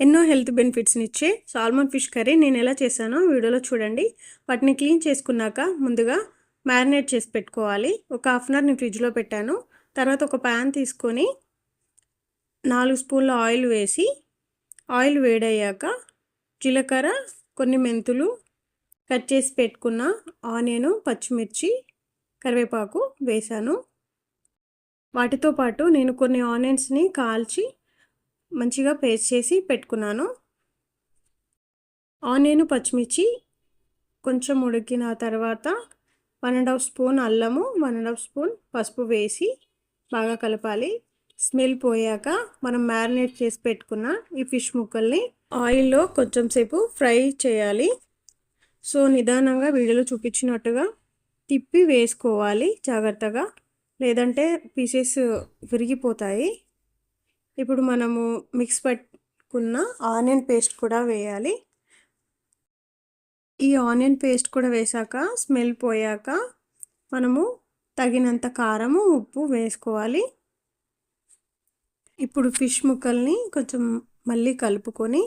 ఎన్నో హెల్త్ బెనిఫిట్స్ని ఇచ్చే salmon fish curry నేను ఎలా చేశానో వీడియోలో చూడండి. వాటిని క్లీన్ చేసుకున్నాక ముందుగా మ్యారినేట్ చేసి పెట్టుకోవాలి. ఒక హాఫ్ అన్ అవర్ నేను ఫ్రిడ్జ్లో పెట్టాను. తర్వాత ఒక ప్యాన్ తీసుకొని 4 స్పూన్ల ఆయిల్ వేసి, ఆయిల్ వేడయ్యాక జీలకర్ర, కొన్ని మెంతులు, కట్ చేసి పెట్టుకున్న ఆనియన్, పచ్చిమిర్చి, కరివేపాకు వేశాను. వాటితో పాటు నేను కొన్ని ఆనియన్స్ని కాల్చి మంచిగా పేస్ట్ చేసి పెట్టుకున్నాను. ఆనియన్, పచ్చిమిర్చి కొంచెం ఉడికిన తర్వాత 1.5 స్పూన్ అల్లము, 1.5 స్పూన్ పసుపు వేసి బాగా కలపాలి. స్మెల్ పోయాక మనం మ్యారినేట్ చేసి పెట్టుకున్న ఈ ఫిష్ ముక్కల్ని ఆయిల్లో కొంచెం సేపు ఫ్రై చేయాలి. సో నిదానంగా వీడియోలో చూపించినట్టుగా తిప్పి వేసుకోవాలి జాగ్రత్తగా, లేదంటే పీసెస్ విరిగిపోతాయి. ఇప్పుడు మనము మిక్స్ పట్టుకున్న ఆనియన్ పేస్ట్ కూడా వేయాలి. ఈ ఆనియన్ పేస్ట్ కూడా వేసాక స్మెల్ పోయాక మనము తగినంత కారము, ఉప్పు వేసుకోవాలి. ఇప్పుడు ఫిష్ ముక్కల్ని కొంచెం మళ్ళీ కలుపుకొని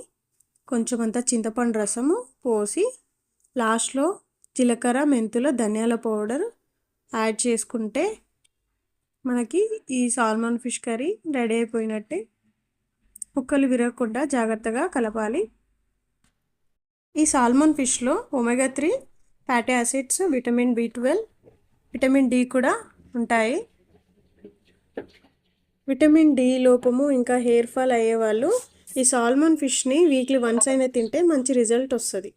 కొంచెం అంత చింతపండు రసము పోసి లాస్ట్లో జీలకర్ర, మెంతుల, ధనియాల పౌడర్ యాడ్ చేసుకుంటే మనకి ఈ సాల్మన్ ఫిష్ కర్రీ రెడీ అయిపోయినట్టే. ముక్కలు విరగకుండా జాగ్రత్తగా కలపాలి. ఈ సాల్మన్ ఫిష్లో omega 3 fatty acids, vitamin B12, vitamin D కూడా ఉంటాయి. విటమిన్ D లోపము ఇంకా హెయిర్ ఫాల్ అయ్యేవాళ్ళు ఈ సాల్మన్ ఫిష్ని వీక్లీ వన్స్ అయినా తింటే మంచి రిజల్ట్ వస్తుంది.